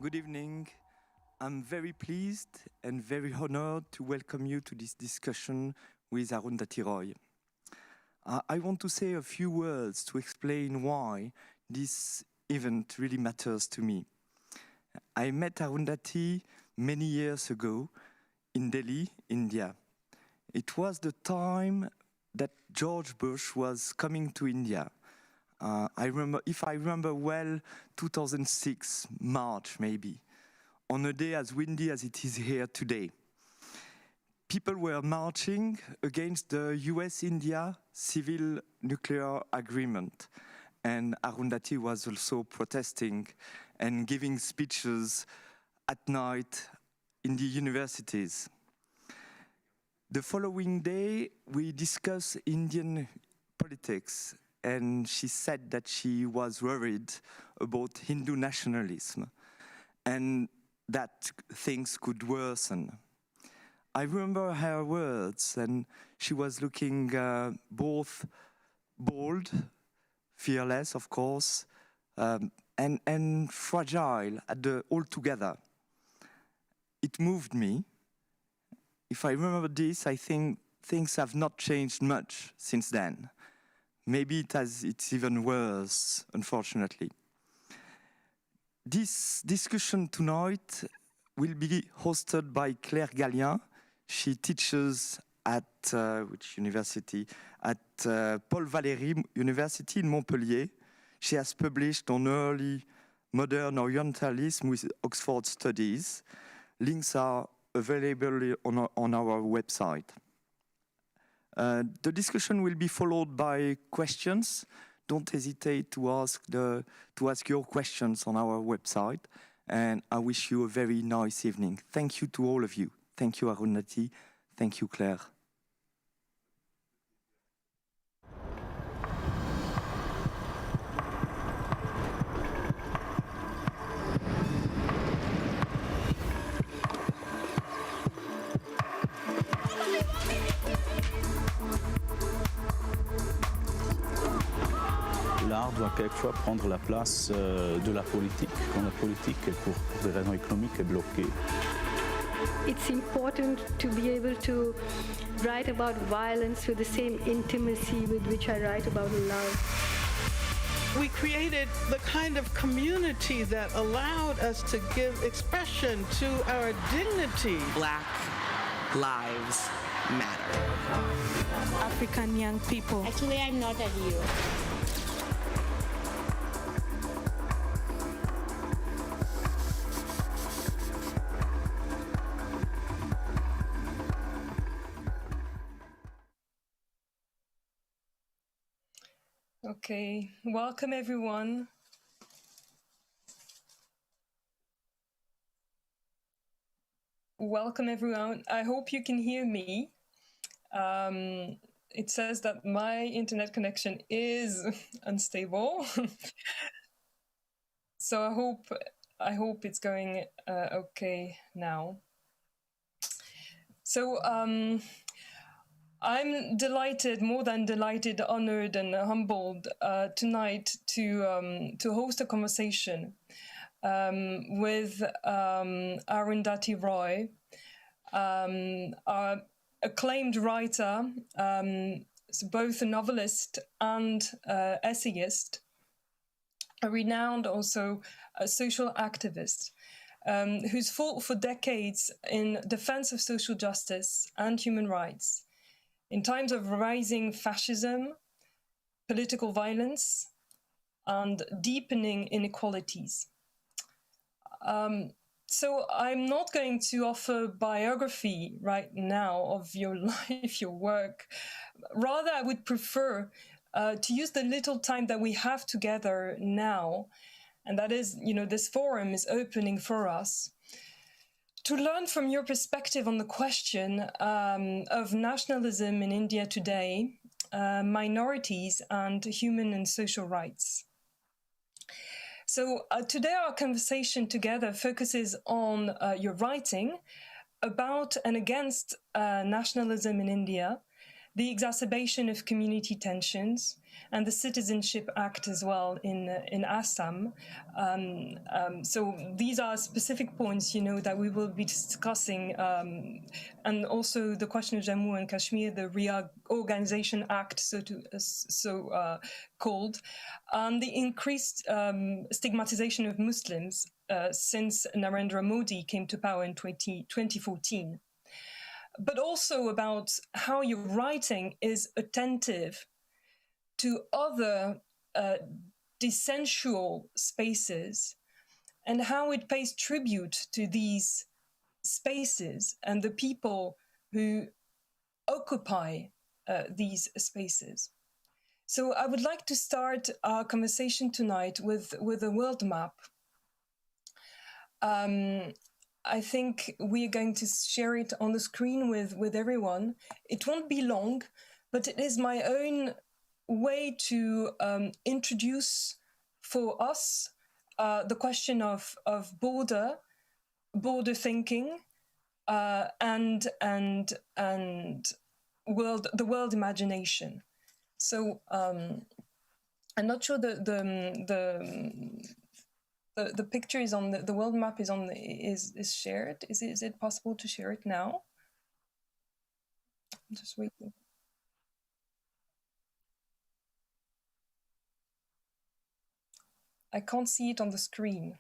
Good evening. I'm very pleased and very honored to welcome you to this discussion with Arundhati Roy. I want to say a few words to explain why this event really matters to me. I met Arundhati many years ago in Delhi, India. It was the time that George Bush was coming to India. If I remember well, 2006, March maybe, on a day as windy as it is here today. People were marching against the US-India civil nuclear agreement, and Arundhati was also protesting and giving speeches at night in the universities. The following day, we discussed Indian politics, and she said that she was worried about Hindu nationalism and that things could worsen. I remember her words, and she was looking both bold, fearless, of course, and fragile altogether. It moved me. If I remember this, I think things have not changed much since then. Maybe it's even worse, unfortunately. This discussion tonight will be hosted by Claire Gallien. She teaches at which university? At Paul Valéry University in Montpellier. She has published on early modern Orientalism with Oxford Studies. Links are available on our website. The discussion will be followed by questions. Don't hesitate to ask your questions on our website. And I wish you a very nice evening. Thank you to all of you. Thank you, Arundhati. Thank you, Claire. L'art doit quelquefois prendre la place de la politique, quand la politique, pour des raisons économiques, est bloquée. It's important to be able to write about violence with the same intimacy with which I write about love. We created the kind of community that allowed us to give expression to our dignity. Black lives matter. African young people. Actually, I'm not a hero. Okay, welcome everyone. Welcome everyone. I hope you can hear me. It says that my internet connection is unstable. So I hope it's going okay now. So I'm delighted, more than delighted, honored, and humbled tonight to host a conversation with Arundhati Roy, our acclaimed writer, both a novelist and essayist, a renowned also a social activist, who's fought for decades in defense of social justice and human rights. In times of rising fascism, political violence, and deepening inequalities. So I'm not going to offer biography right now of your life, your work. Rather, I would prefer to use the little time that we have together now, and that is, this forum is opening for us, to learn from your perspective on the question of nationalism in India today, minorities, and human and social rights. So today our conversation together focuses on your writing about and against nationalism in India, the exacerbation of community tensions, and the Citizenship Act as well in Assam. So these are specific points, that we will be discussing, and also the question of Jammu and Kashmir, the Reorganization Act, called, the increased stigmatization of Muslims since Narendra Modi came to power in 2014. But also about how your writing is attentive to other dissensual spaces and how it pays tribute to these spaces and the people who occupy these spaces. So I would like to start our conversation tonight with a world map. I think we are going to share it on the screen with everyone. It won't be long, but it is my own way to introduce for us the question of border thinking and the world imagination. So I'm not sure the picture is on the world map is shared. Is it possible to share it now? I'm just waiting. I can't see it on the screen.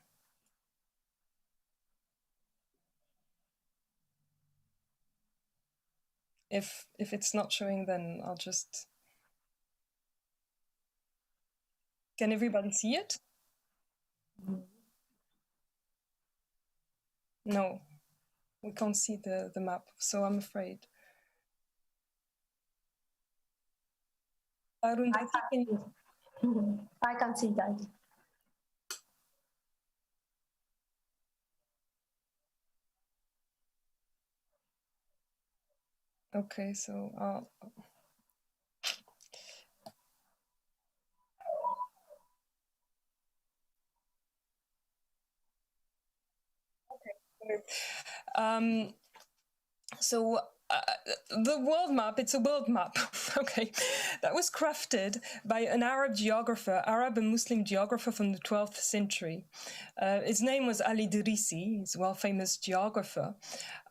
If it's not showing, then I'll just. Can everybody see it? No, we can't see the map, so I'm afraid. Arundhati, I can see that. Okay, so so the world map, it's a world map, okay, that was crafted by an Arab and Muslim geographer from the 12th century. His name was Al-Idrisi, he's a well-famous geographer.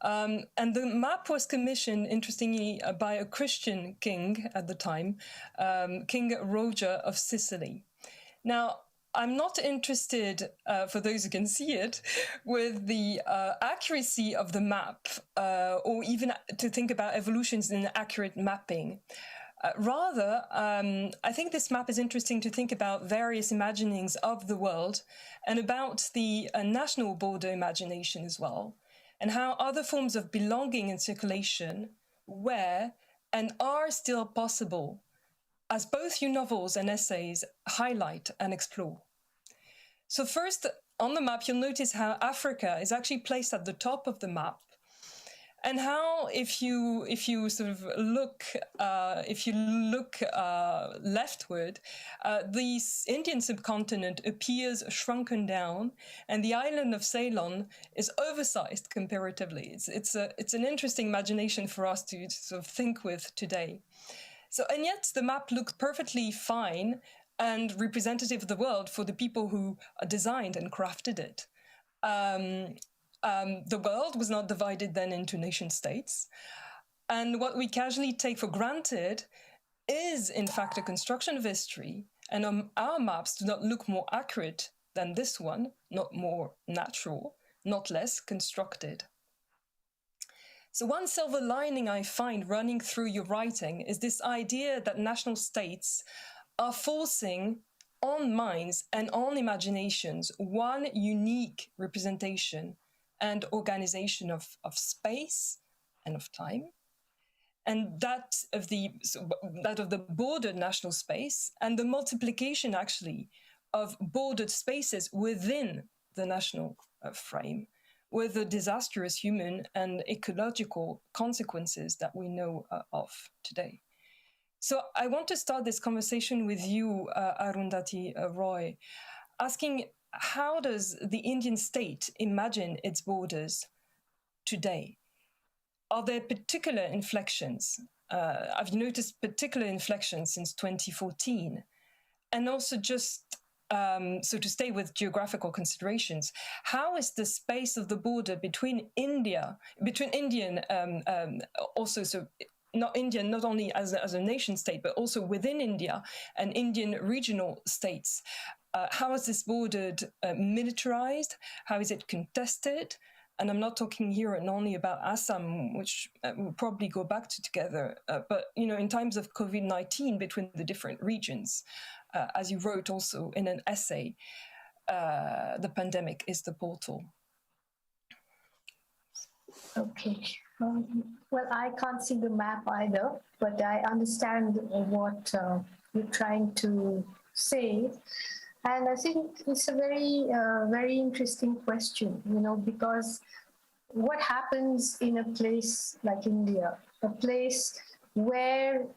And the map was commissioned, interestingly, by a Christian king at the time, King Roger of Sicily. Now, I'm not interested, for those who can see it, with the accuracy of the map, or even to think about evolutions in accurate mapping. Rather, I think this map is interesting to think about various imaginings of the world and about the national border imagination as well, and how other forms of belonging and circulation were and are still possible, as both your novels and essays highlight and explore. So first, on the map, you'll notice how Africa is actually placed at the top of the map, and how if you sort of look leftward, the Indian subcontinent appears shrunken down, and the island of Ceylon is oversized comparatively. It's an interesting imagination for us to sort of think with today. So, and yet the map looks perfectly fine and representative of the world for the people who designed and crafted it. The world was not divided then into nation states. And what we casually take for granted is, in fact, a construction of history. And our maps do not look more accurate than this one, not more natural, not less constructed. So one silver lining I find running through your writing is this idea that national states are forcing on minds and on imaginations one unique representation and organization of space and of time, and that of the bordered national space, and the multiplication actually of bordered spaces within the national frame, with the disastrous human and ecological consequences that we know of today. So I want to start this conversation with you, Arundhati Roy, asking, how does the Indian state imagine its borders today? Are there particular inflections I've noticed particular inflection since 2014. And also just, so to stay with geographical considerations, how is the space of the border between Indian, also, so not Indian, not only as a nation state, but also within India and Indian regional states. How is this border militarized? How is it contested? And I'm not talking here not only about Assam, which we'll probably go back to together, but in times of COVID-19 between the different regions, as you wrote also in an essay, the pandemic is the portal. Okay. Well, I can't see the map either, but I understand what you're trying to say. And I think it's a very, very interesting question, because what happens in a place like India, a place where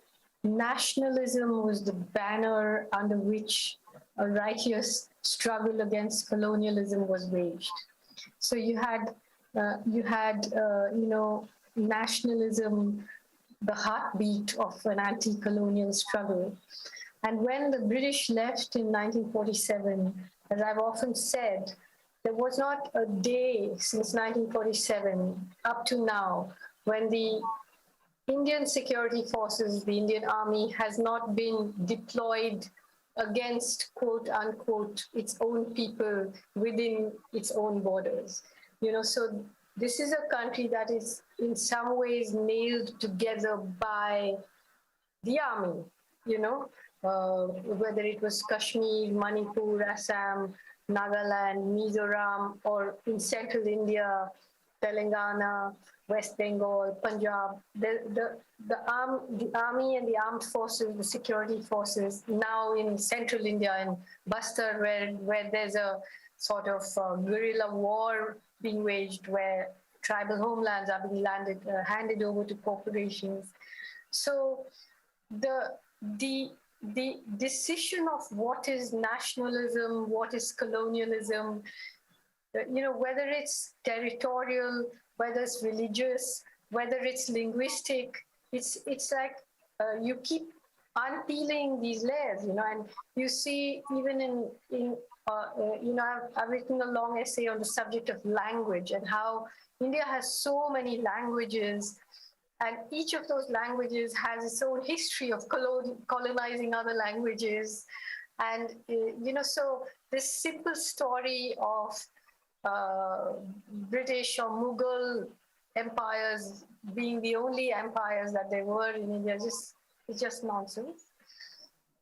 nationalism was the banner under which a righteous struggle against colonialism was waged. So you had nationalism, the heartbeat of an anti-colonial struggle. And when the British left in 1947, as I've often said, there was not a day since 1947 up to now when the Indian security forces, the Indian army, has not been deployed against, quote unquote, its own people within its own borders. So this is a country that is in some ways nailed together by the army, whether it was Kashmir, Manipur, Assam, Nagaland, Mizoram, or in central India, Telangana, West Bengal, Punjab. The army and the armed forces, the security forces, now in central India and Bastar, where there's a sort of guerrilla war being waged, where tribal homelands are being handed over to corporations. So the decision of what is nationalism, what is colonialism, whether it's territorial, whether it's religious, whether it's linguistic, it's like you keep unpeeling these layers, and you see even I've written a long essay on the subject of language and how India has so many languages, and each of those languages has its own history of colonizing other languages. And, so this simple story of British or Mughal empires being the only empires that there were in India is just nonsense.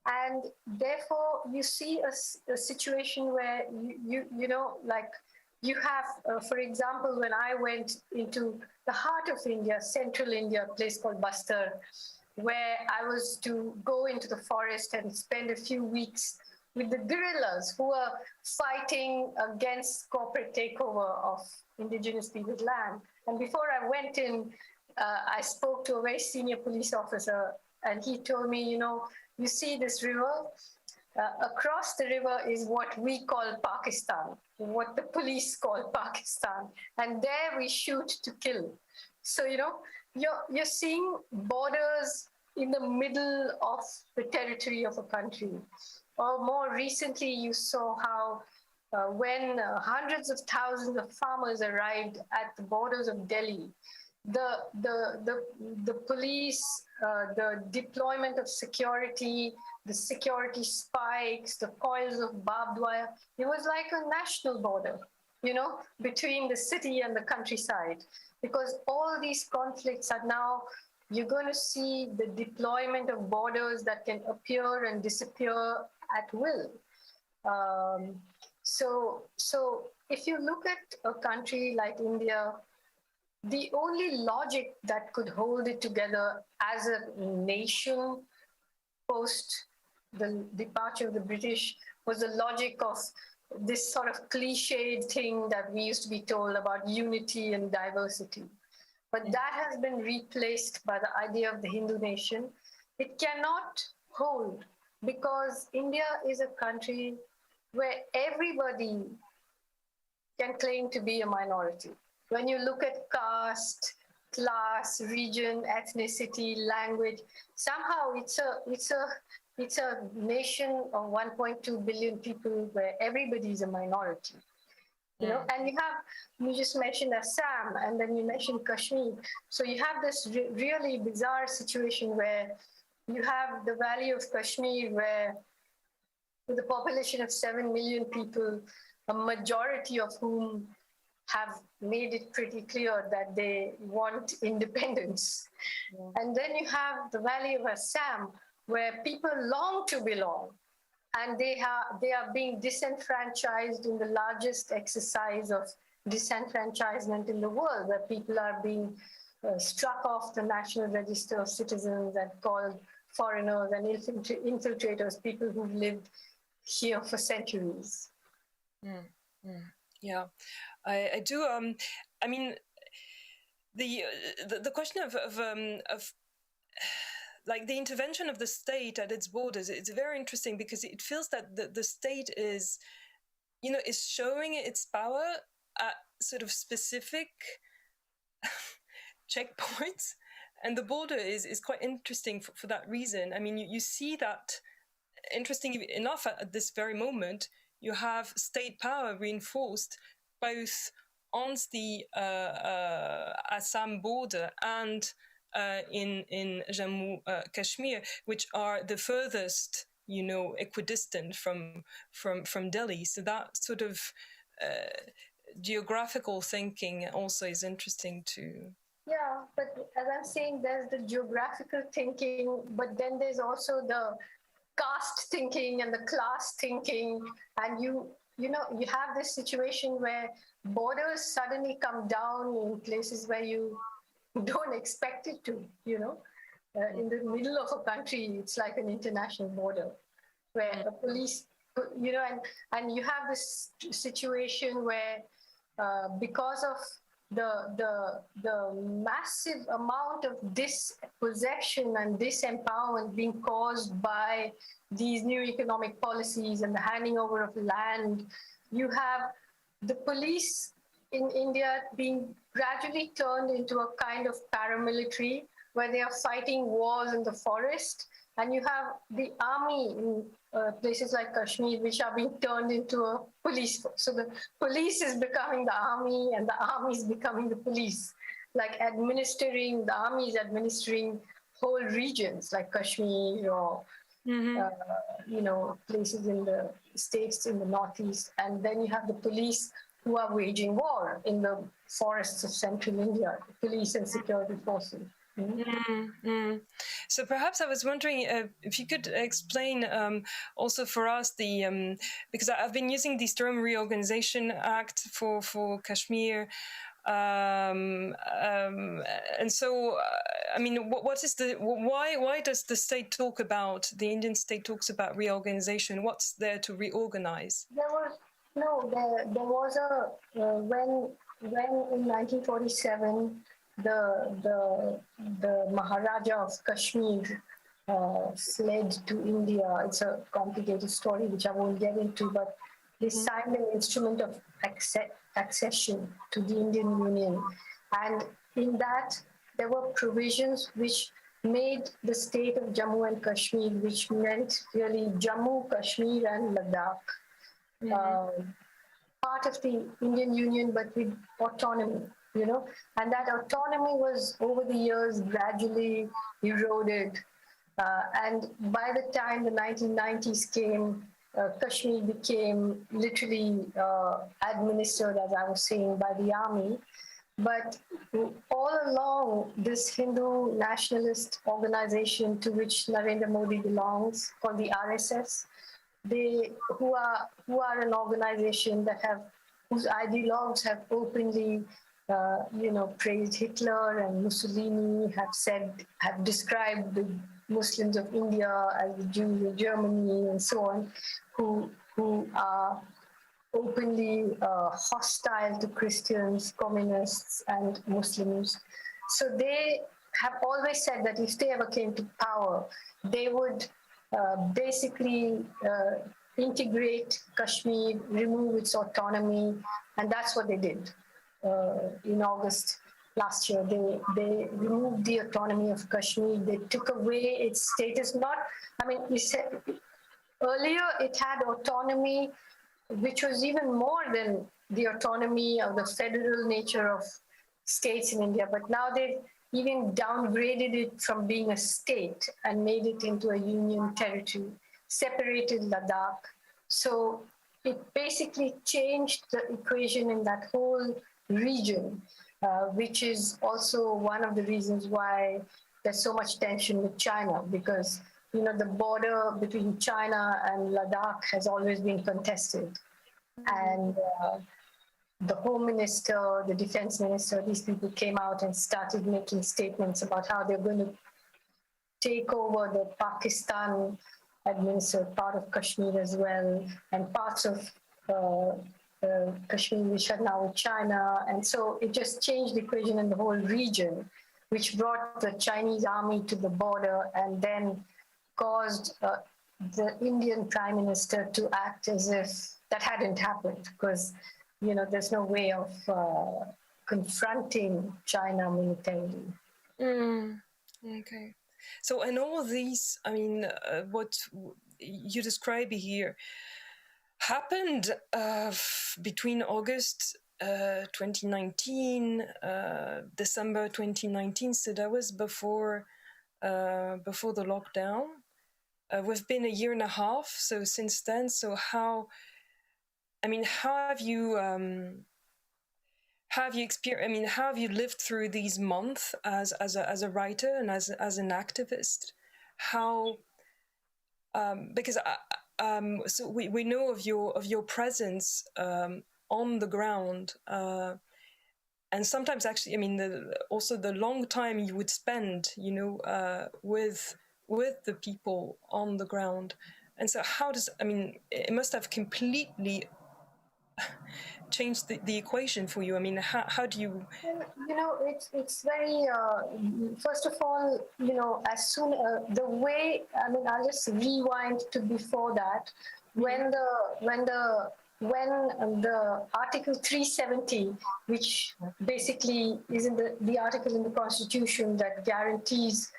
And therefore, you see a situation where you have, for example, when I went into the heart of India, central India, a place called Bastar, where I was to go into the forest and spend a few weeks with the guerrillas who are fighting against corporate takeover of indigenous people's land. And before I went in, I spoke to a very senior police officer, and he told me, you see this river? Across the river is what we call Pakistan, what the police call Pakistan. And there we shoot to kill. So, you're seeing borders in the middle of the territory of a country. Or more recently, you saw how when hundreds of thousands of farmers arrived at the borders of Delhi, the police, the deployment of security, the security spikes, the coils of barbed wire, it was like a national border, between the city and the countryside. Because all these conflicts are now, you're going to see the deployment of borders that can appear and disappear at will. So if you look at a country like India, the only logic that could hold it together as a nation post the departure of the British was the logic of this sort of cliched thing that we used to be told about unity and diversity. But that has been replaced by the idea of the Hindu nation. It cannot hold because India is a country where everybody can claim to be a minority. When you look at caste, class, region, ethnicity, language. Somehow it's a nation of 1.2 billion people where everybody is a minority. You know, and you just mentioned Assam, and then you mentioned Kashmir. So you have this really bizarre situation where you have the Valley of Kashmir, where with a population of 7 million people, a majority of whom have made it pretty clear that they want independence. And then you have the Valley of Assam, where people long to belong, and they are being disenfranchised in the largest exercise of disenfranchisement in the world, where people are being struck off the National Register of Citizens and called foreigners and infiltrators, people who've lived here for centuries. Yeah, I do. I mean, the question of like the intervention of the state at its borders, it's very interesting because it feels that the state is showing its power at sort of specific checkpoints, and the border is quite interesting for that reason. I mean, you see that, interesting enough, at this very moment, you have state power reinforced both on the Assam border and in Jammu Kashmir, which are the furthest, equidistant from Delhi. So that sort of geographical thinking also is interesting too. Yeah, but as I'm saying, there's the geographical thinking, but then there's also the caste thinking and the class thinking, and you have this situation where borders suddenly come down in places where you don't expect it to. In the middle of a country, it's like an international border where the police, and you have this situation where because of the massive amount of dispossession and disempowerment being caused by these new economic policies and the handing over of land, you have the police in India being gradually turned into a kind of paramilitary where they are fighting wars in the forest, and you have the army in places like Kashmir, which are being turned into a police force. So the police is becoming the army, and the army is becoming the police. Like the army is administering whole regions like Kashmir or, places in the states in the northeast. And then you have the police who are waging war in the forests of central India, police and security forces. So perhaps I was wondering if you could explain also for us because I've been using this term Reorganization Act for Kashmir, and so I mean, what is why does the state talk about, the Indian state talks about reorganization? What's there to reorganize? There was when in 1947. The Maharaja of Kashmir fled to India. It's a complicated story which I won't get into, but they signed an instrument of accession to the Indian Union. And in that, there were provisions which made the state of Jammu and Kashmir, which meant really Jammu, Kashmir, and Ladakh, part of the Indian Union, but with autonomy. And that autonomy was over the years gradually eroded. And by the time the 1990s came, Kashmir became literally administered, as I was saying, by the army. But all along, this Hindu nationalist organization to which Narendra Modi belongs, called the RSS, who are an organization whose ideologues have openly praised Hitler and Mussolini, have described the Muslims of India as the Jews of Germany and so on, who are openly hostile to Christians, communists, and Muslims. So they have always said that if they ever came to power, they would basically integrate Kashmir, remove its autonomy, and that's what they did. In August last year. They removed the autonomy of Kashmir. They took away its status. Earlier it had autonomy, which was even more than the autonomy of the federal nature of states in India. But now they've even downgraded it from being a state and made it into a union territory, separated Ladakh. So it basically changed the equation in that whole region, which is also one of the reasons why there's so much tension with China, because the border between China and Ladakh has always been contested. And the home minister, the defense minister, these people came out and started making statements about how they're going to take over the Pakistan administered part of Kashmir as well, and parts of Kashmir which are now with China. And so it just changed the equation in the whole region, which brought the Chinese army to the border and then caused the Indian prime minister to act as if that hadn't happened, because there's no way of confronting China militarily. Okay. So, and all these, what you describe here happened between August 2019, December 2019. So that was before the lockdown. We've been a year and a half. So since then, so how have you experienced? How have you lived through these months as a writer and as an activist? How because so we know of your presence on the ground, and sometimes actually, also the long time you would spend, with the people on the ground. And so how does, it must have completely changed the equation for you. How do you? It's very, first of all, as soon, the way, I'll just rewind to before that, when the Article 370, which basically is in the article in the Constitution that guarantees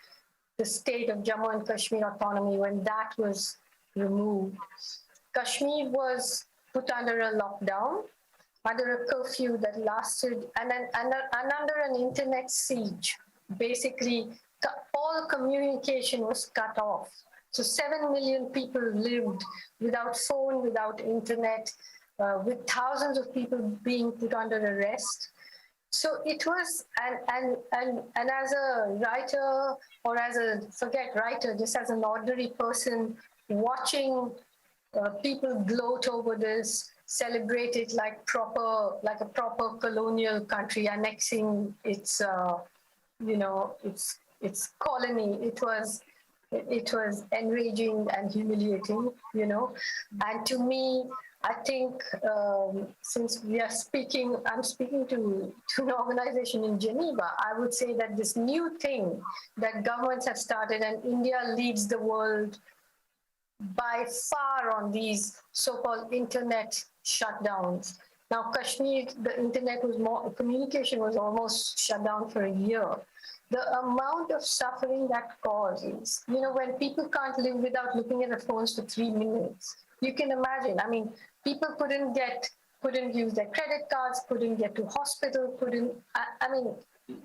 the state of Jammu and Kashmir autonomy, when that was removed, Kashmir was put under a lockdown, under a curfew that lasted, and under an internet siege. Basically, all communication was cut off. So 7 million people lived without phone, without internet, with thousands of people being put under arrest. So it was, and as a writer, or just as an ordinary person, watching people gloat over this, celebrate it like a proper colonial country, annexing its colony. It was enraging and humiliating, And to me, I think since I'm speaking to an organization in Geneva, I would say that this new thing that governments have started, and India leads the world by far on these so-called internet shutdowns. Now, Kashmir, the internet communication was almost shut down for a year. The amount of suffering that causes, when people can't live without looking at their phones for 3 minutes, you can imagine. People couldn't use their credit cards, couldn't get to hospital,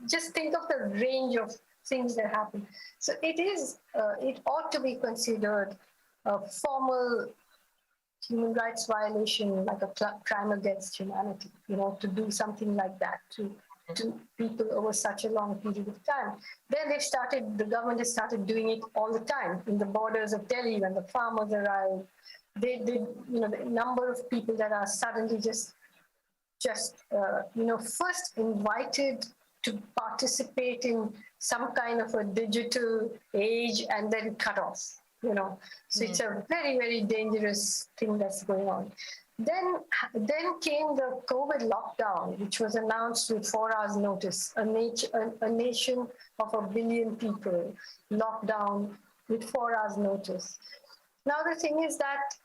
just think of the range of things that happen. So it ought to be considered a formal human rights violation, like a crime against humanity, to do something like that to people over such a long period of time. Then the government has started doing it all the time in the borders of Delhi when the farmers arrive. The number of people that are suddenly just first invited to participate in some kind of a digital age and then cut off. So it's a very, very dangerous thing that's going on. Then came the COVID lockdown, which was announced with 4 hours notice. A nation of 1 billion people locked down with 4 hours notice. Now the thing is that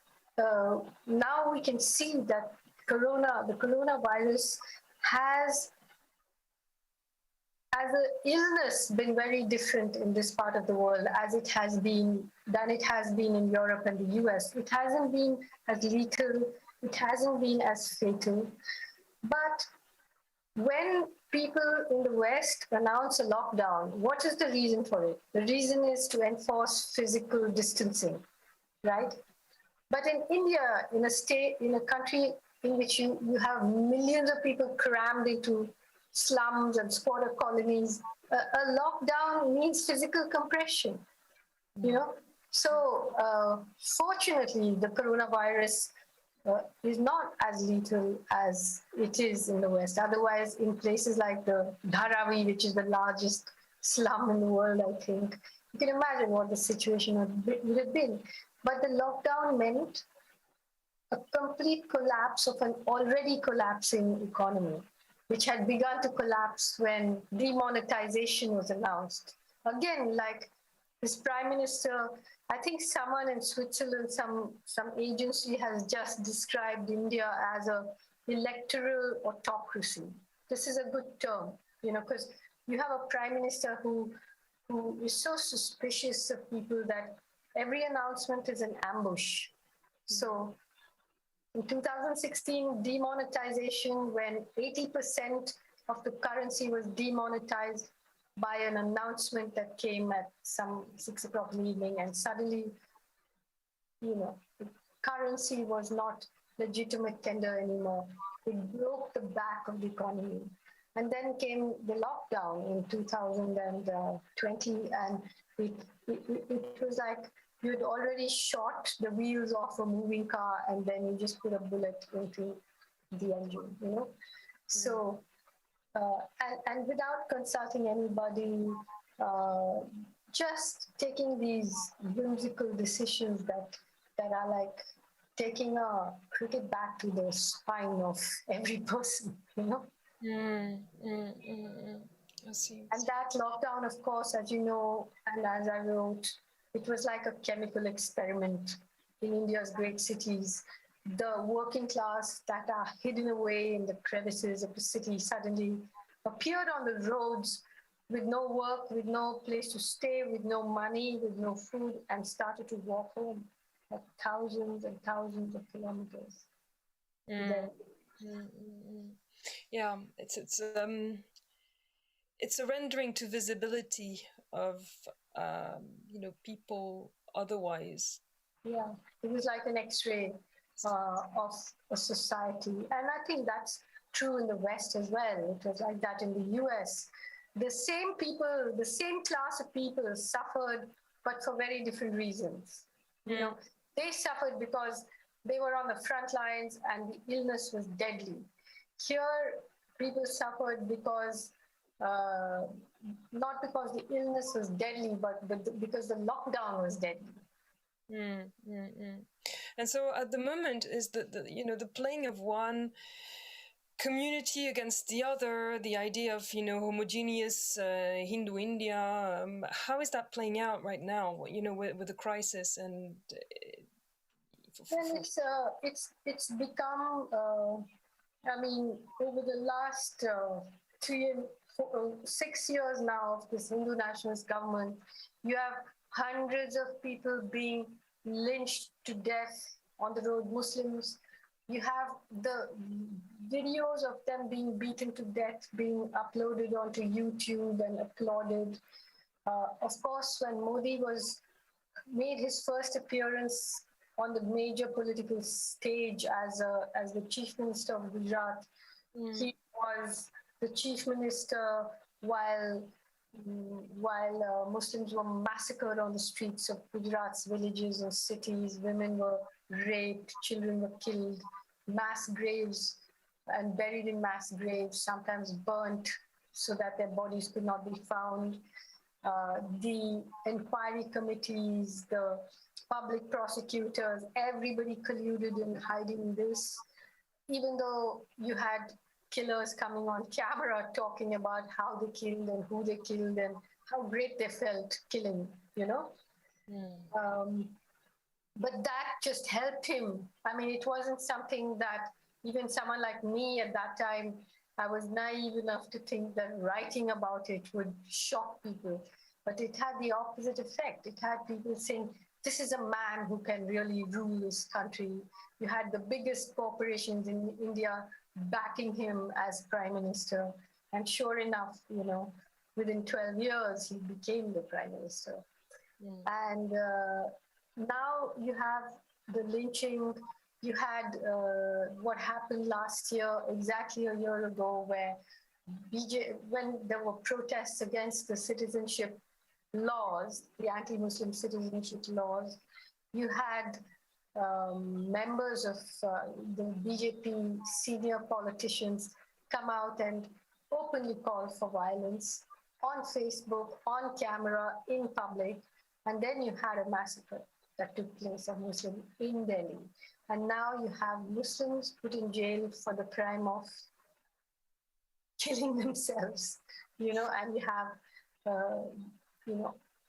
now we can see that the coronavirus has has the illness been very different in this part of the world as it has been in Europe and the US? It hasn't been as lethal, it hasn't been as fatal. But when people in the West announce a lockdown, what is the reason for it? The reason is to enforce physical distancing, right? But in India, in a country in which you have millions of people crammed into slums and squatter colonies, a lockdown means physical compression, you know? So fortunately, the coronavirus is not as lethal as it is in the West. Otherwise, in places like the Dharavi, which is the largest slum in the world, I think, you can imagine what the situation would have been. But the lockdown meant a complete collapse of an already collapsing economy, which had begun to collapse when demonetization was announced. Again, like this prime minister, I think someone in Switzerland, some agency has just described India as a electoral autocracy. This is a good term, you know, because you have a prime minister who is so suspicious of people that every announcement is an ambush. So in 2016, demonetization, when 80% of the currency was demonetized by an announcement that came at some 6 o'clock in the evening, and suddenly, you know, the currency was not legitimate tender anymore. It broke the back of the economy. And then came the lockdown in 2020, and it was like you had already shot the wheels off a moving car, and then you just put a bullet into the engine, you know? So, and without consulting anybody, just taking these whimsical decisions that are like taking a cricket bat to the spine of every person, you know? I see. And that lockdown, of course, as you know, and as I wrote, it was like a chemical experiment in India's great cities. The working class that are hidden away in the crevices of the city suddenly appeared on the roads with no work, with no place to stay, with no money, with no food, and started to walk home like thousands and thousands of kilometers. Yeah, it's surrendering to visibility of people otherwise. Yeah, it was like an X-ray of a society, and I think that's true in the West as well. It was like that in the US. The same people, the same class of people suffered, but for very different reasons. You know, they suffered because they were on the front lines and the illness was deadly. Here, people suffered because not because the illness was deadly, but because the lockdown was deadly. And so at the moment is the playing of one community against the other, the idea of homogeneous Hindu India. How is that playing out right now? With the crisis and. Well, it's become. I mean, over the last 6 years now of this Hindu nationalist government, you have hundreds of people being lynched to death on the road, Muslims. You have the videos of them being beaten to death being uploaded onto YouTube and applauded. Of course, when Modi made his first appearance on the major political stage as the chief minister of Gujarat, he was the chief minister while Muslims were massacred on the streets of Gujarat's villages and cities. Women were raped, children were killed, mass graves and buried in mass graves, sometimes burnt so that their bodies could not be found. The inquiry committees, the public prosecutors, everybody colluded in hiding this, even though you had killers coming on camera talking about how they killed and who they killed and how great they felt killing, but that just helped him. I mean, it wasn't something that even someone like me at that time I was naive enough to think that writing about it would shock people, but it had the opposite effect. It had people saying, this is a man who can really rule this country. You had the biggest corporations in India backing him as prime minister. And sure enough, within 12 years, he became the prime minister. And now you have the lynching. You had what happened last year, exactly a year ago, where when there were protests against the citizenship laws, the anti-Muslim citizenship laws, you had members of the BJP senior politicians come out and openly call for violence on Facebook, on camera, in public. And then you had a massacre that took place of Muslims in Delhi. And now you have Muslims put in jail for the crime of killing themselves, and you have,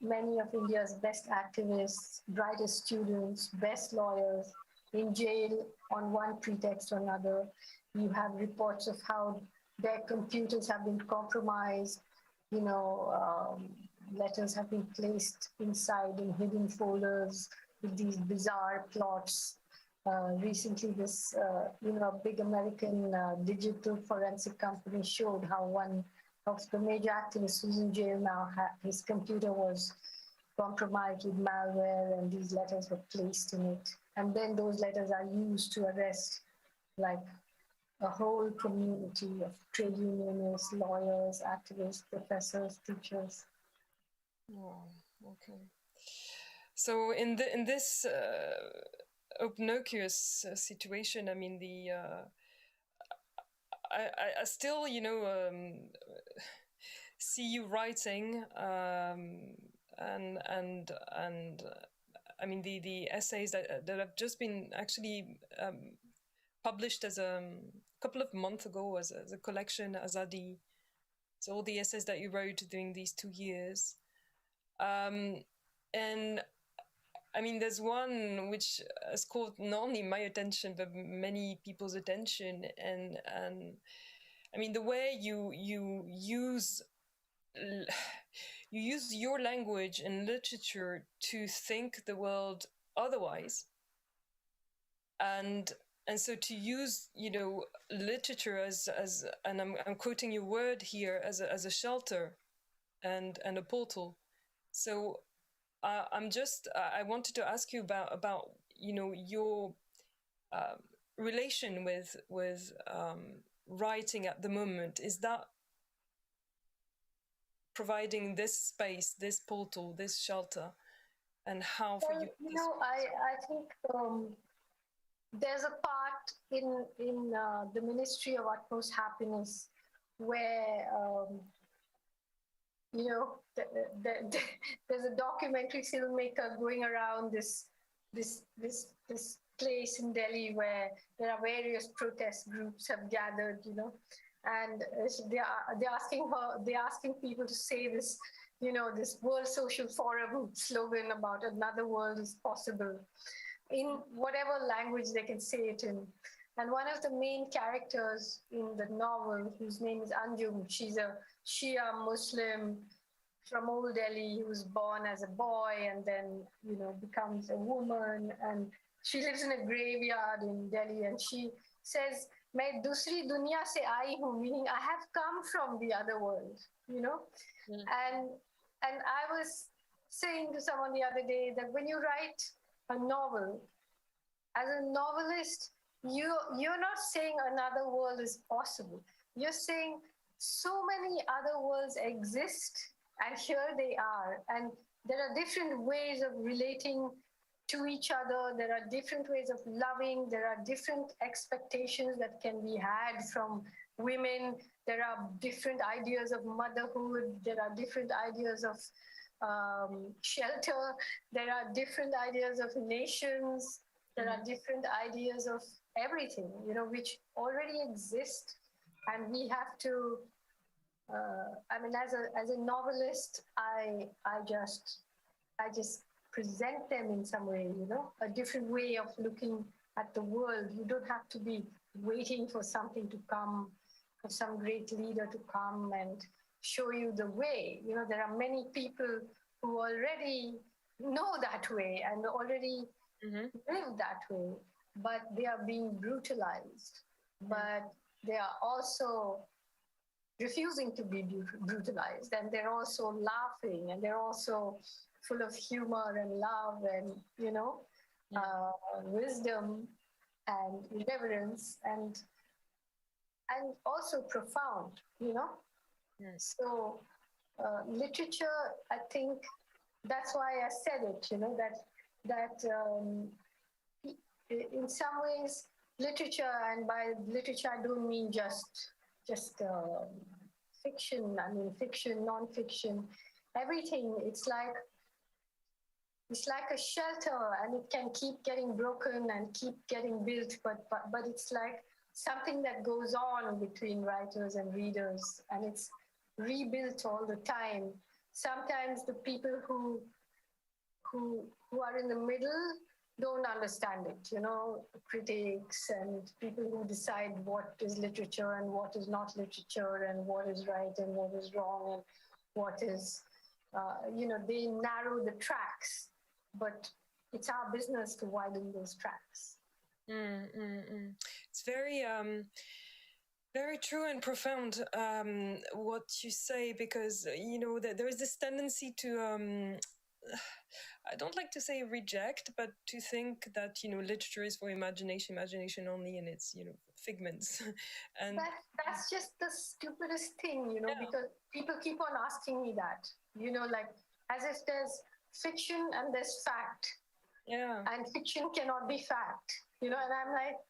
many of India's best activists, brightest students, best lawyers in jail on one pretext or another. You have reports of how their computers have been compromised, letters have been placed inside in hidden folders with these bizarre plots. Recently, this, a big American digital forensic company showed how one of the major activists who's in jail now, his computer was compromised with malware and these letters were placed in it. And then those letters are used to arrest like a whole community of trade unionists, lawyers, activists, professors, teachers. Oh, okay. So in this obnoxious situation, I mean, I still, see you writing, and I mean the essays that have just been actually published as a couple of months ago as a collection, Azadi. So all the essays that you wrote during these 2 years, and I mean, there's one which has caught not only my attention but many people's attention, and I mean the way you use your language and literature to think the world otherwise, and so to use literature as and I'm quoting your word here as a shelter and a portal. So I wanted to ask you about your relation with writing at the moment. Is that providing this space, this portal, this shelter, and how for you? I think there's a part in the Ministry of Utmost Happiness where there's a documentary filmmaker going around this place in Delhi where there are various protest groups have gathered, and they're asking people to say this, this World Social Forum slogan about another world is possible in whatever language they can say it in. And one of the main characters in the novel, whose name is Anjum, she's a Shia Muslim from Old Delhi who was born as a boy and then, becomes a woman. And she lives in a graveyard in Delhi, and she says, "Main dusri dunya se aayi hu," meaning I have come from the other world, And I was saying to someone the other day that when you write a novel, as a novelist, you're not saying another world is possible. You're saying so many other worlds exist, and here they are. And there are different ways of relating to each other. There are different ways of loving. There are different expectations that can be had from women. There are different ideas of motherhood. There are different ideas of shelter. There are different ideas of nations. There are different ideas of everything, which already exist. And we have to, as a novelist, I just present them in some way, a different way of looking at the world. You don't have to be waiting for something to come of some great leader to come and show you the way. You know, there are many people who already know that way and already live that way, but they are being brutalized. But they are also refusing to be brutalized, and they're also laughing, and they're also full of humor and love and, you know, wisdom and irreverence and also profound, you know. So literature, I think that's why I said it, you know, that in some ways literature, and by literature I don't mean just fiction. I mean fiction, non-fiction, everything. It's like a shelter, and it can keep getting broken and keep getting built, but it's like something that goes on between writers and readers, and it's rebuilt all the time. Sometimes the people who are in the middle don't understand it, you know, critics and people who decide what is literature and what is not literature and what is right and what is wrong and what is, you know, they narrow the tracks, but it's our business to widen those tracks. It's very, very true and profound what you say, because, you know, there is this tendency to, I don't like to say reject, but to think that, you know, literature is for imagination only, and it's, you know, figments. And that's just the stupidest thing, you know, because people keep on asking me that, you know, like as if there's fiction and there's fact. Yeah. And fiction cannot be fact, you know, and I'm like,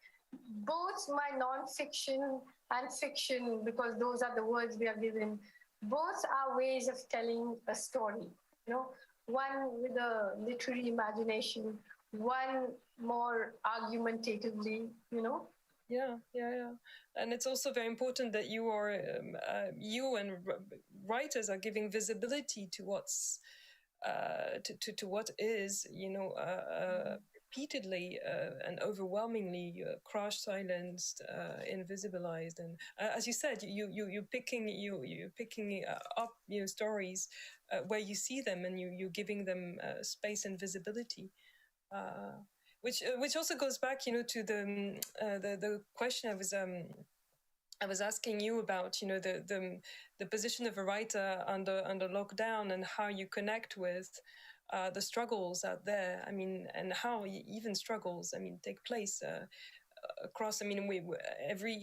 both my non-fiction and fiction, because those are the words we are given, both are ways of telling a story, you know, one with a literary imagination, one more argumentatively, you know. Yeah. And it's also very important that you are, you and writers are giving visibility to what's, to what is, you know, repeatedly and overwhelmingly crushed, silenced, invisibilized, and as you said, you're picking up, you know, stories where you see them, and you're giving them space and visibility, which also goes back, you know, to the question I was asking you about, you know, the position of a writer under lockdown, and how you connect with the struggles out there. I mean, and how even struggles, I mean, take place across. I mean, every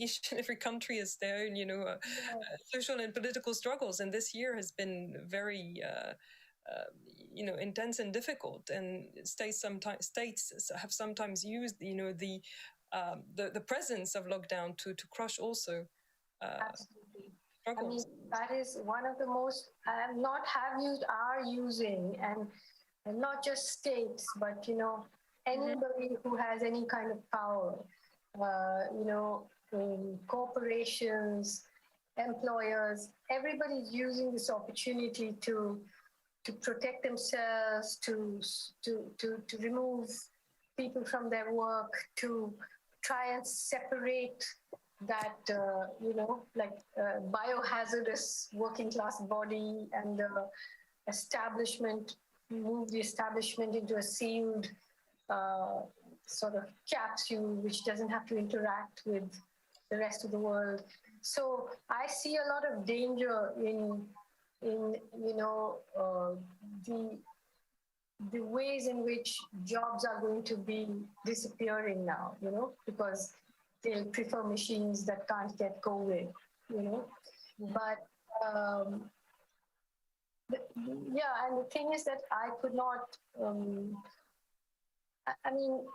country has their own, you know, social and political struggles, and this year has been very, you know, intense and difficult. And states have sometimes used, you know, the presence of lockdown to crush also Absolutely. struggles. I mean, that is one of the most, are using, and not just states, but, you know, anybody who has any kind of power, you know, corporations, employers, everybody's using this opportunity to protect themselves, to remove people from their work, to try and separate that, you know, like biohazardous working class body and the establishment, move the establishment into a sealed sort of capsule which doesn't have to interact with the rest of the world. So I see a lot of danger in you know, the ways in which jobs are going to be disappearing now, you know, because they'll prefer machines that can't get COVID, you know. But yeah, and the thing is that I could not, I mean,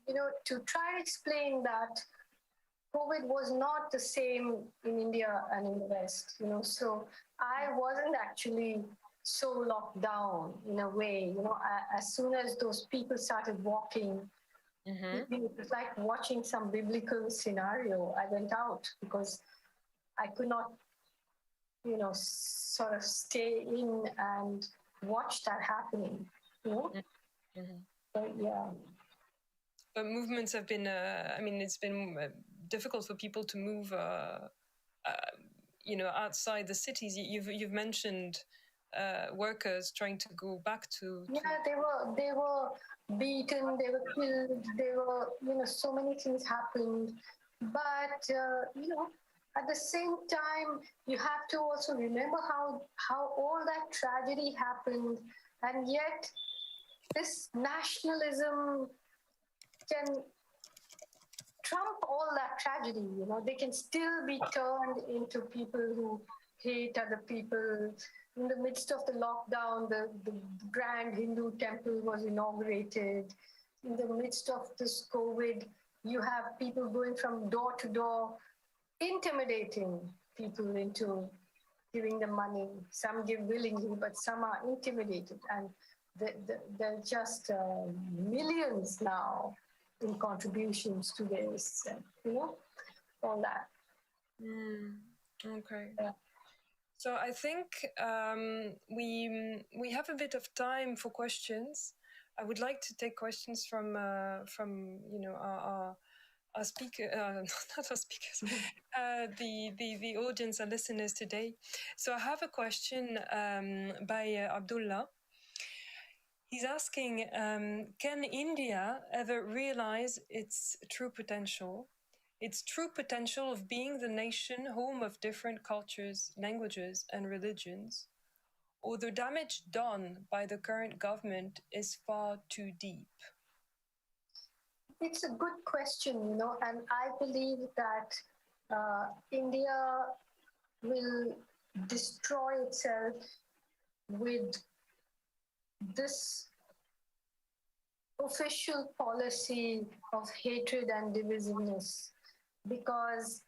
you know, to try and explain that COVID was not the same in India and in the West, you know, so I wasn't actually so locked down in a way, you know. As soon as those people started walking, it was like watching some biblical scenario. I went out because I could not, you know, sort of stay in and watch that happening, you know. But yeah. But movements have been, I mean, it's been difficult for people to move, outside the cities. You've mentioned workers trying to go back to. Yeah, they were beaten, they were killed, so many things happened. But at the same time, you have to also remember how all that tragedy happened, and yet this nationalism can trump all that tragedy. They can still be turned into people who hate other people. In the midst of the lockdown, the grand Hindu temple was inaugurated. In the midst of this COVID, you have people going from door to door, intimidating people into giving them money. Some give willingly, but some are intimidated. And there are just millions now in contributions to this, all that. Okay. Yeah. So I think we have a bit of time for questions. I would like to take questions from our speaker, not our speakers, the audience and listeners today. So I have a question by Abdullah. He's asking, can India ever realize its true potential of being the nation home of different cultures, languages, and religions, or the damage done by the current government is far too deep? It's a good question, and I believe that India will destroy itself with this official policy of hatred and divisiveness, because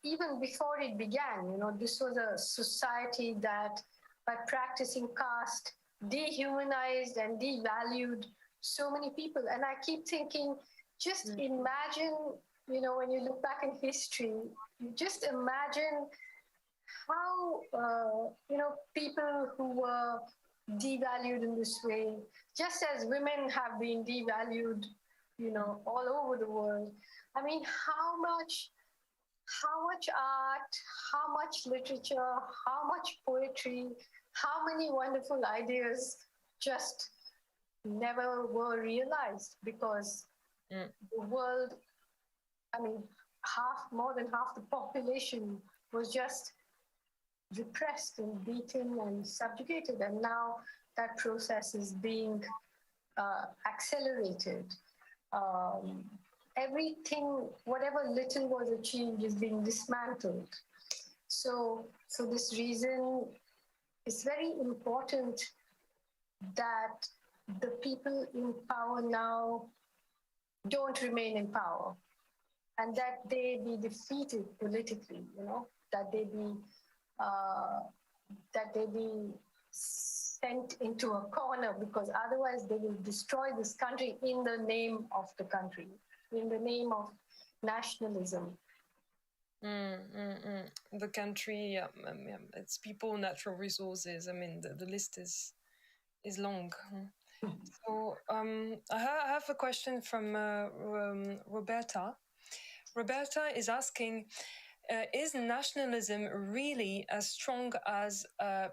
even before it began, this was a society that, by practicing caste, dehumanized and devalued so many people. And I keep thinking, just imagine, when you look back in history, just imagine how, people who were devalued in this way, just as women have been devalued, all over the world. I mean, how much art, how much literature, how much poetry, how many wonderful ideas just never were realized, because the world, more than half the population was just repressed and beaten and subjugated, and now that process is being accelerated. Everything, whatever little was achieved, is being dismantled. So for this reason, it's very important that the people in power now don't remain in power, and that they be defeated politically, that they be sent into a corner, because otherwise they will destroy this country in the name of the country, in the name of nationalism. The country, its people, natural resources. The list is long. So I have a question from Roberta. Roberta is asking, is nationalism really as strong as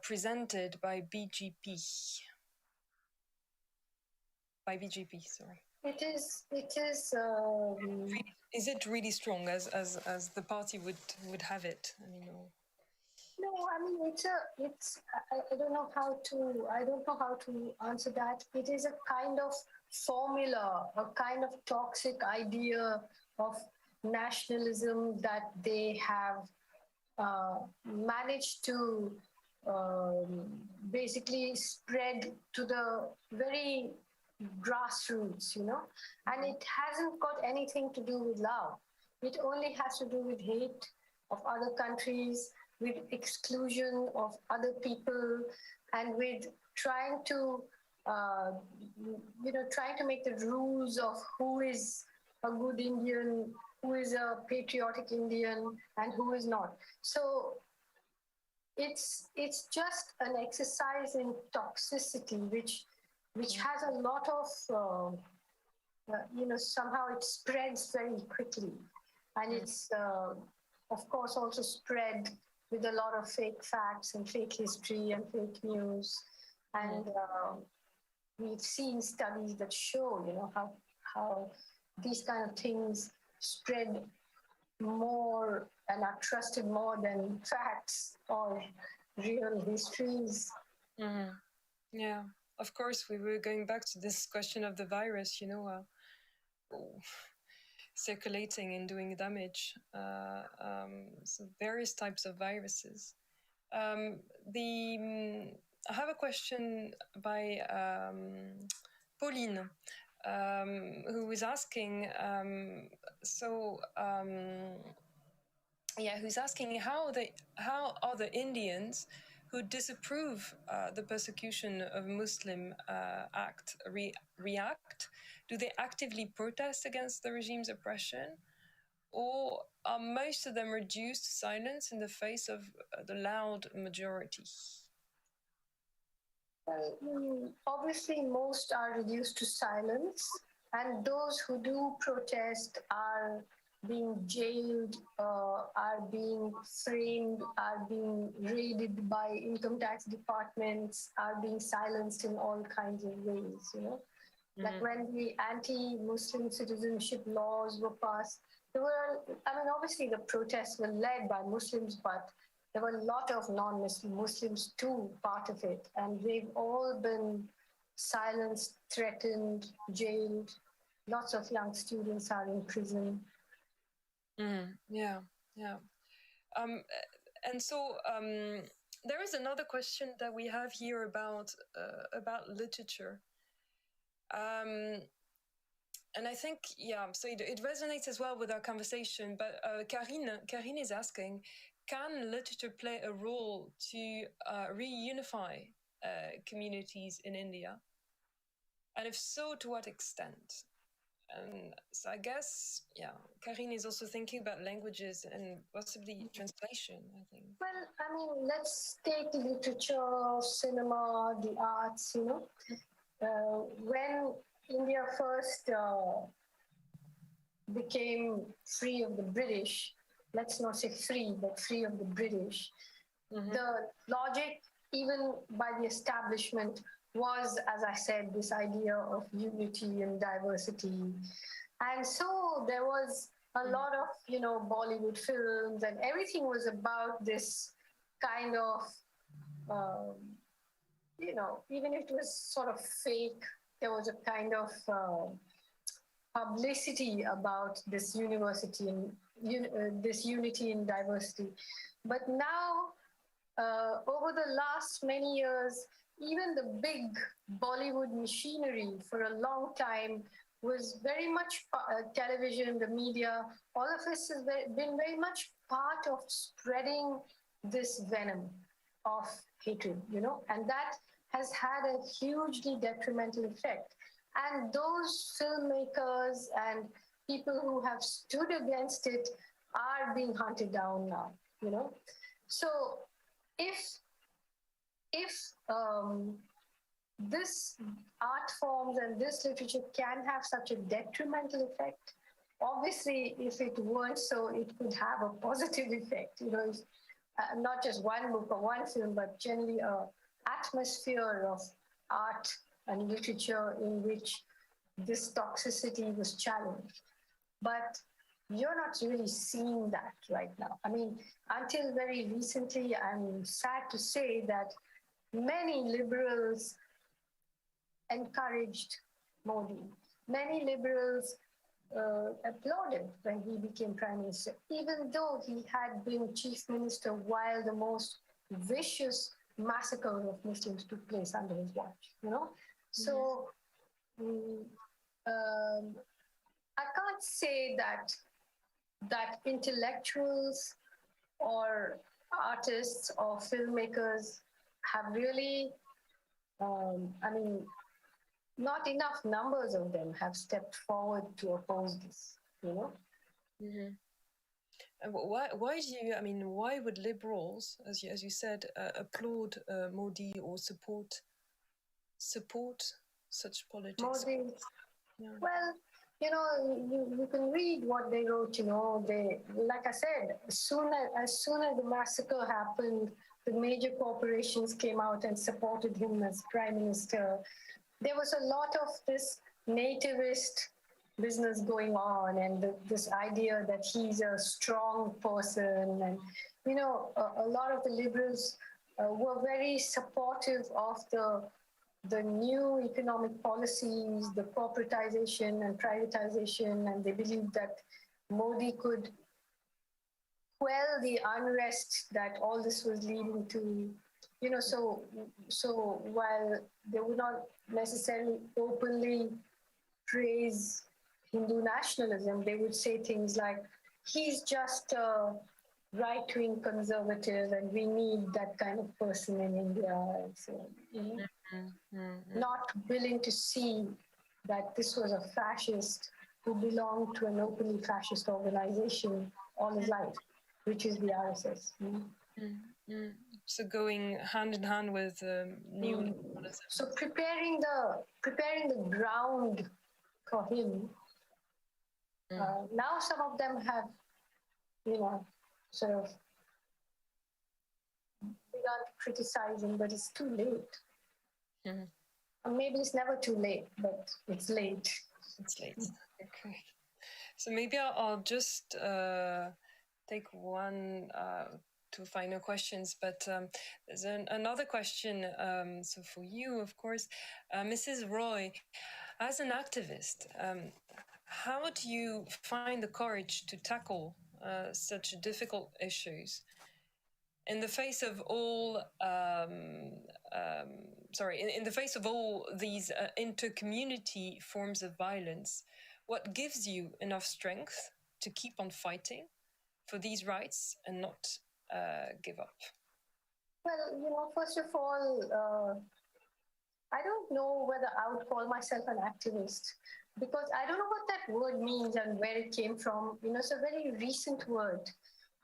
presented by BJP? Sorry. It is. Is it really strong as the party would have it? No, it's. I don't know how to answer that. It is a kind of formula, a kind of toxic idea of nationalism that they have managed to basically spread to the very grassroots, and it hasn't got anything to do with love. It only has to do with hate of other countries, with exclusion of other people, and with trying to make the rules of who is a good Indian, who is a patriotic Indian, and who is not. So it's just an exercise in toxicity, which has a lot of, somehow it spreads very quickly. And it's, of course, also spread with a lot of fake facts and fake history and fake news. And we've seen studies that show, how these kind of things spread more and are trusted more than facts or real histories. Mm-hmm. Yeah, of course, we were going back to this question of the virus, circulating and doing damage. So various types of viruses. I have a question by Pauline, who is asking, who's asking how are the Indians who disapprove the persecution of Muslim react? Do they actively protest against the regime's oppression? Or are most of them reduced to silence in the face of the loud majority? Well, obviously, most are reduced to silence, and those who do protest are being jailed, are being framed, are being raided by income tax departments, are being silenced in all kinds of ways, Like when the anti-Muslim citizenship laws were passed, obviously the protests were led by Muslims, but there were a lot of non-Muslims too, part of it. And they've all been silenced, threatened, jailed. Lots of young students are in prison. Yeah. And so there is another question that we have here about literature. And I think, so it resonates as well with our conversation, but Karine is asking, can literature play a role to reunify communities in India? And if so, to what extent? And so I guess, Karine is also thinking about languages and possibly translation, I think. Well, let's take literature, cinema, the arts, when India first became free of the British, let's not say free, but free of the British, the logic, even by the establishment, was, as I said, this idea of unity and diversity. And so there was a lot of, Bollywood films, and everything was about this kind of, even if it was sort of fake, there was a kind of publicity about this university and this unity and diversity. But now, over the last many years, even the big Bollywood machinery for a long time was very much television, the media, all of this has been very much part of spreading this venom of hatred, and that has had a hugely detrimental effect. And those filmmakers and people who have stood against it are being hunted down now, So if this art forms and this literature can have such a detrimental effect, obviously, if it weren't so, it could have a positive effect, not just one book or one film, but generally an atmosphere of art and literature in which this toxicity was challenged. But you're not really seeing that right now. Until very recently, I'm sad to say that many liberals encouraged Modi. Many liberals applauded when he became prime minister, even though he had been chief minister while the most vicious massacre of Muslims took place under his watch, So I can't say that intellectuals or artists or filmmakers have really, not enough numbers of them have stepped forward to oppose this, And why would liberals, as you said, applaud Modi or support such politics? Modi, well, you know, you can read what they wrote, you know, they, like I said, as soon as the massacre happened, the major corporations came out and supported him as prime minister. There was a lot of this nativist business going on, and this idea that he's a strong person. And, you know, a lot of the liberals were very supportive of the new economic policies, the corporatization and privatization, and they believed that Modi could quell the unrest that all this was leading to. You know, so while they would not necessarily openly praise Hindu nationalism, they would say things like, he's just a right-wing conservative and we need that kind of person in India. And so, you know, not willing to see that this was a fascist who belonged to an openly fascist organization all his life, which is the RSS. So going hand in hand with new So preparing the ground for him. Now some of them have, you know, sort of begun to criticize him, but it's too late. Or maybe it's never too late, but it's late. It's late. Okay. So maybe I'll just take one, two final questions, but there's another question. So for you, of course, Mrs. Roy, as an activist, how do you find the courage to tackle such difficult issues in the face of all? In the face of all these inter-community forms of violence, what gives you enough strength to keep on fighting for these rights and not give up? Well, you know, first of all, I don't know whether I would call myself an activist, because I don't know what that word means and where it came from. You know, it's a very recent word.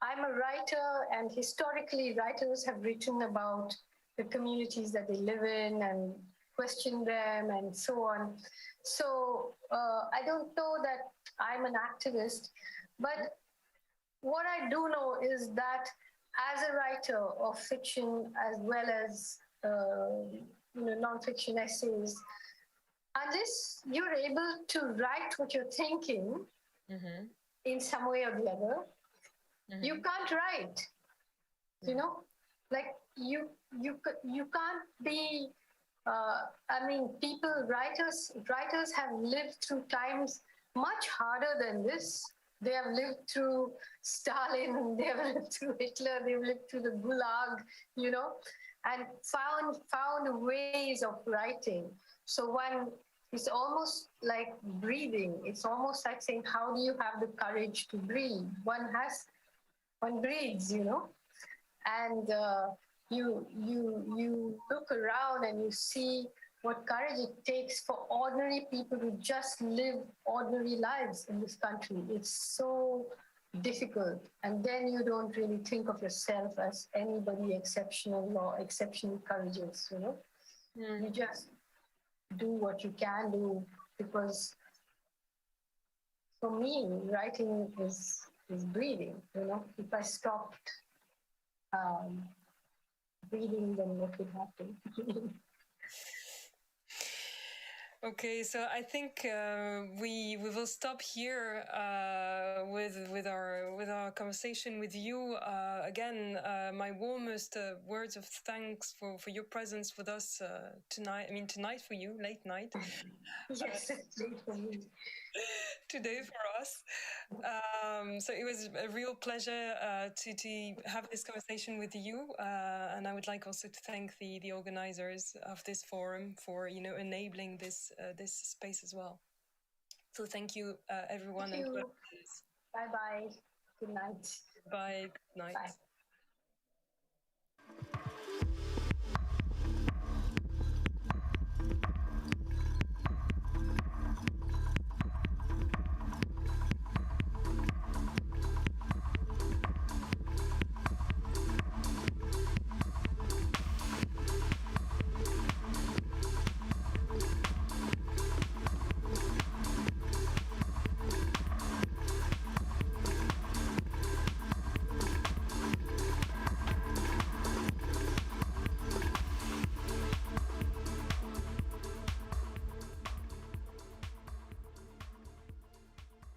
I'm a writer, and historically, writers have written about the communities that they live in and question them and so on. So I don't know that I'm an activist, but what I do know is that as a writer of fiction as well as non-fiction essays, unless you're able to write what you're thinking in some way or the other, you can't write. You know, like you can't be. Writers have lived through times much harder than this. They have lived through Stalin, they have lived through Hitler, they've lived through the Gulag, you know, and found ways of writing. So it's almost like breathing. It's almost like saying, how do you have the courage to breathe? One breathes, you know, and you look around and you see what courage it takes for ordinary people to just live ordinary lives in this country. It's so difficult. And then you don't really think of yourself as anybody exceptional or exceptionally courageous, you know? You just do what you can do, because for me, writing is breathing, you know? If I stopped breathing, then what would happen? Okay, so I think we will stop here with our conversation with you. Again, my warmest words of thanks for your presence with us tonight. I mean, tonight for you, late night. Yes, it's late for me. Today for us. So it was a real pleasure to have this conversation with you, and I would like also to thank the organizers of this forum for enabling this space as well. So thank you everyone. Thank you. Bye bye. Good night. Bye. Good night. Bye.